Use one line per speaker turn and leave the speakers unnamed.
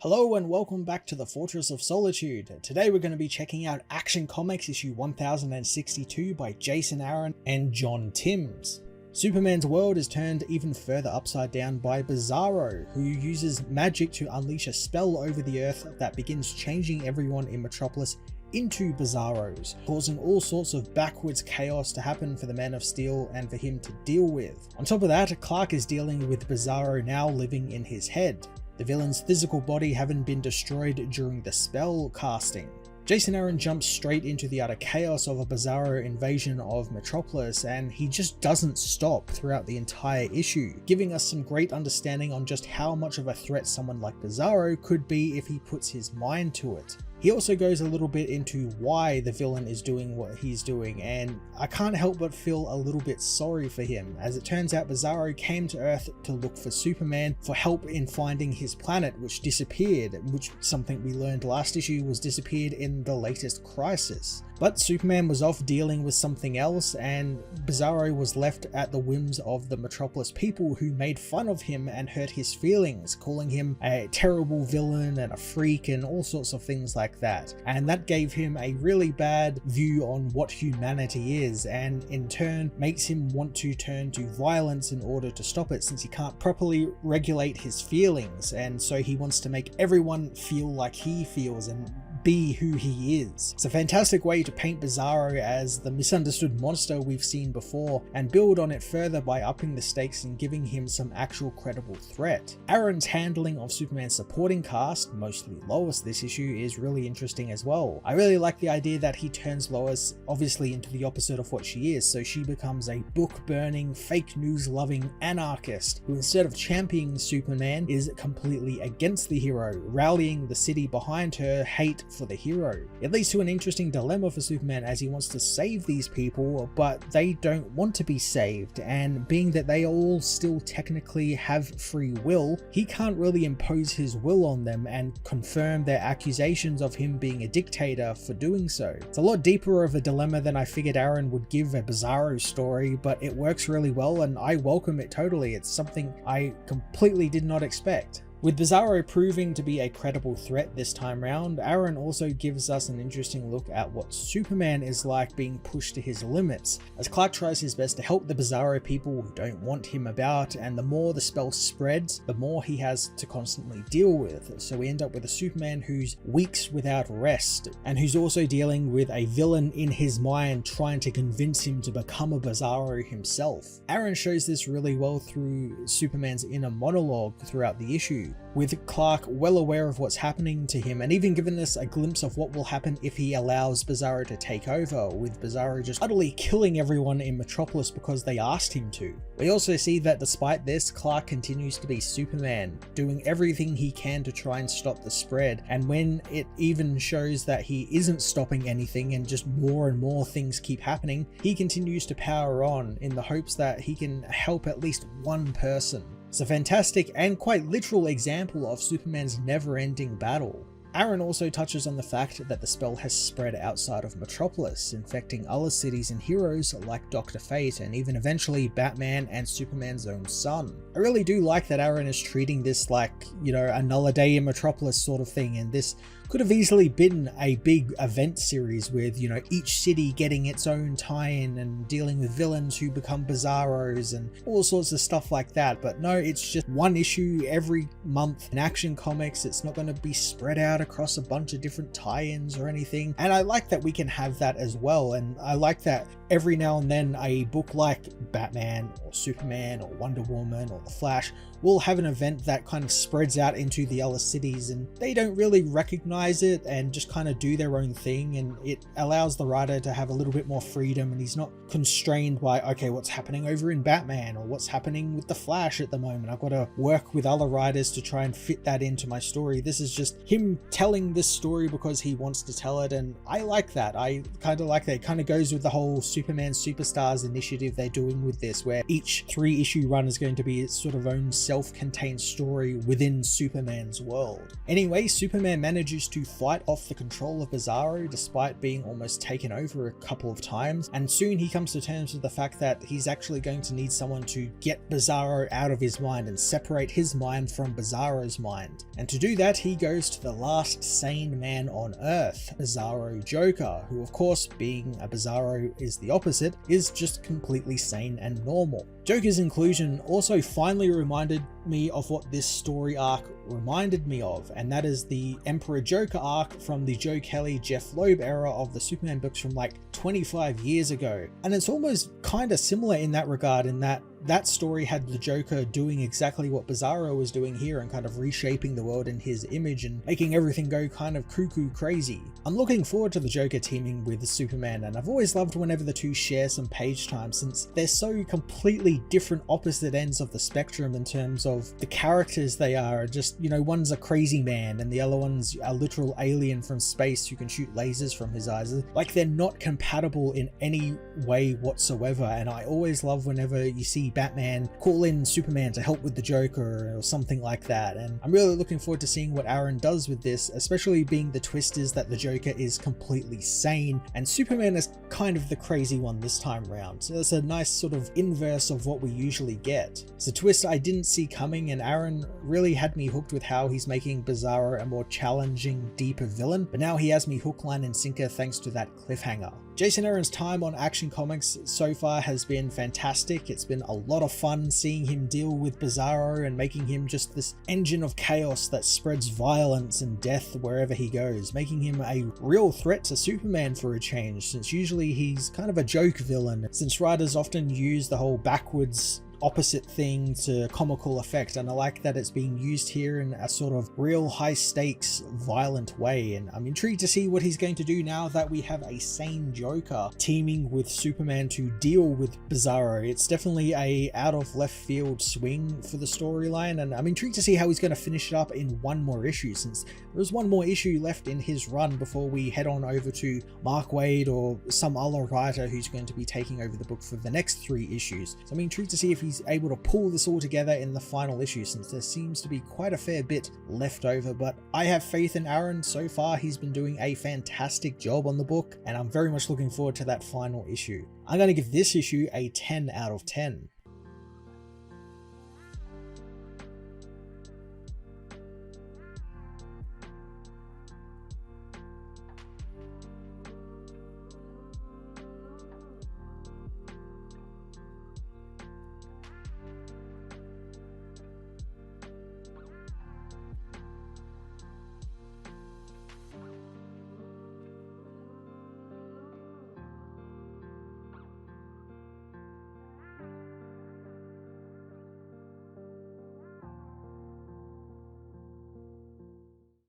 Hello and welcome back to the Fortress of Solitude. Today we're going to be checking out Action Comics issue 1062 by Jason Aaron and John Timms. Superman's world is turned even further upside down by Bizarro, who uses magic to unleash a spell over the earth that begins changing everyone in Metropolis into Bizarros, causing all sorts of backwards chaos to happen for the Man of Steel and for him to deal with. On top of that, Clark is dealing with Bizarro now living in his head, the villain's physical body having been destroyed during the spell casting. Jason Aaron jumps straight into the utter chaos of a Bizarro invasion of Metropolis, and he just doesn't stop throughout the entire issue, giving us some great understanding on just how much of a threat someone like Bizarro could be if he puts his mind to it. He also goes a little bit into why the villain is doing what he's doing, and I can't help but feel a little bit sorry for him, as it turns out Bizarro came to Earth to look for Superman for help in finding his planet, which disappeared, which something we learned last issue was disappeared in the latest crisis. But Superman was off dealing with something else, and Bizarro was left at the whims of the Metropolis people, who made fun of him and hurt his feelings, calling him a terrible villain and a freak and all sorts of things like that. And that gave him a really bad view on what humanity is, and in turn makes him want to turn to violence in order to stop it, since he can't properly regulate his feelings, and so he wants to make everyone feel like he feels and be who he is. It's a fantastic way to paint Bizarro as the misunderstood monster we've seen before, and build on it further by upping the stakes and giving him some actual credible threat. Aaron's handling of Superman's supporting cast, mostly Lois this issue, is really interesting as well. I really like the idea that he turns Lois obviously into the opposite of what she is, so she becomes a book-burning, fake news-loving anarchist who, instead of championing Superman, is completely against the hero, rallying the city behind her hate for the hero. It leads to an interesting dilemma for Superman, as he wants to save these people, but they don't want to be saved, and being that they all still technically have free will, he can't really impose his will on them and confirm their accusations of him being a dictator for doing so. It's a lot deeper of a dilemma than I figured Aaron would give a Bizarro story, but it works really well and I welcome it totally. It's something I completely did not expect. With Bizarro proving to be a credible threat this time round, Aaron also gives us an interesting look at what Superman is like being pushed to his limits, as Clark tries his best to help the Bizarro people who don't want him about, and the more the spell spreads, the more he has to constantly deal with. So we end up with a Superman who's weeks without rest, and who's also dealing with a villain in his mind trying to convince him to become a Bizarro himself. Aaron shows this really well through Superman's inner monologue throughout the issue, with Clark well aware of what's happening to him, and even given us a glimpse of what will happen if he allows Bizarro to take over, with Bizarro just utterly killing everyone in Metropolis because they asked him to. We also see that despite this, Clark continues to be Superman, doing everything he can to try and stop the spread, and when it even shows that he isn't stopping anything and just more and more things keep happening, he continues to power on in the hopes that he can help at least one person. It's a fantastic and quite literal example of Superman's never-ending battle. Aaron also touches on the fact that the spell has spread outside of Metropolis, infecting other cities and heroes like Dr. Fate, and even eventually Batman and Superman's own son. I really do like that Aaron is treating this like, you know, another day in Metropolis sort of thing, and this could have easily been a big event series with, you know, each city getting its own tie-in and dealing with villains who become Bizarros and all sorts of stuff like that. But no, it's just one issue every month in Action Comics. It's not going to be spread out across a bunch of different tie-ins or anything. And I like that we can have that as well. And I like that every now and then a book like Batman or Superman or Wonder Woman or The Flash will have an event that kind of spreads out into the other cities, and they don't really recognize it and just kind of do their own thing, and it allows the writer to have a little bit more freedom, and he's not constrained by, okay, what's happening over in Batman or what's happening with The Flash at the moment, I've got to work with other writers to try and fit that into my story. This is just him telling this story because he wants to tell it, and I like that. I kind of like that. It kind of goes with the whole Superman Superstars initiative they're doing with this, where each 3-issue run is going to be its sort of own self-contained story within Superman's world. Anyway, Superman manages to fight off the control of Bizarro despite being almost taken over a couple of times, and soon he comes to terms with the fact that he's actually going to need someone to get Bizarro out of his mind and separate his mind from Bizarro's mind. And to do that, he goes to the last sane man on Earth, Bizarro Joker, who of course, being a Bizarro is the opposite, is just completely sane and normal. Joker's inclusion also finally reminded me of what this story arc reminded me of, and that is the Emperor Joker arc from the Joe Kelly, Jeff Loeb era of the Superman books from like 25 years ago. And it's almost kind of similar in that regard, in that that story had the Joker doing exactly what Bizarro was doing here and kind of reshaping the world in his image and making everything go kind of cuckoo crazy. I'm looking forward to the Joker teaming with Superman, and I've always loved whenever the two share some page time, since they're so completely different opposite ends of the spectrum in terms of the characters they are. Just, you know, one's a crazy man and the other one's a literal alien from space who can shoot lasers from his eyes. Like, they're not compatible in any way whatsoever, and I always love whenever you see Batman call in Superman to help with the Joker or something like that, and I'm really looking forward to seeing what Aaron does with this, especially being the twist is that the Joker is completely sane and Superman is kind of the crazy one this time round. So it's a nice sort of inverse of what we usually get. It's a twist I didn't see coming, and Aaron really had me hooked with how he's making Bizarro a more challenging, deeper villain, but now he has me hook, line and sinker thanks to that cliffhanger. Jason Aaron's time on Action Comics so far has been fantastic. It's been a lot of fun seeing him deal with Bizarro and making him just this engine of chaos that spreads violence and death wherever he goes, making him a real threat to Superman for a change, since usually he's kind of a joke villain, since writers often use the whole backwards opposite thing to comical effect, and I like that it's being used here in a sort of real high stakes violent way, and I'm intrigued to see what he's going to do now that we have a sane Joker teaming with Superman to deal with Bizarro. It's definitely a out of left field swing for the storyline, and I'm intrigued to see how he's going to finish it up in one more issue, since there's one more issue left in his run before we head on over to Mark Waid or some other writer who's going to be taking over the book for the next 3 issues. So I'm intrigued to see if he's able to pull this all together in the final issue, since there seems to be quite a fair bit left over, but I have faith in Aaron. So far he's been doing a fantastic job on the book, and I'm very much looking forward to that final issue. I'm going to give this issue a 10 out of 10.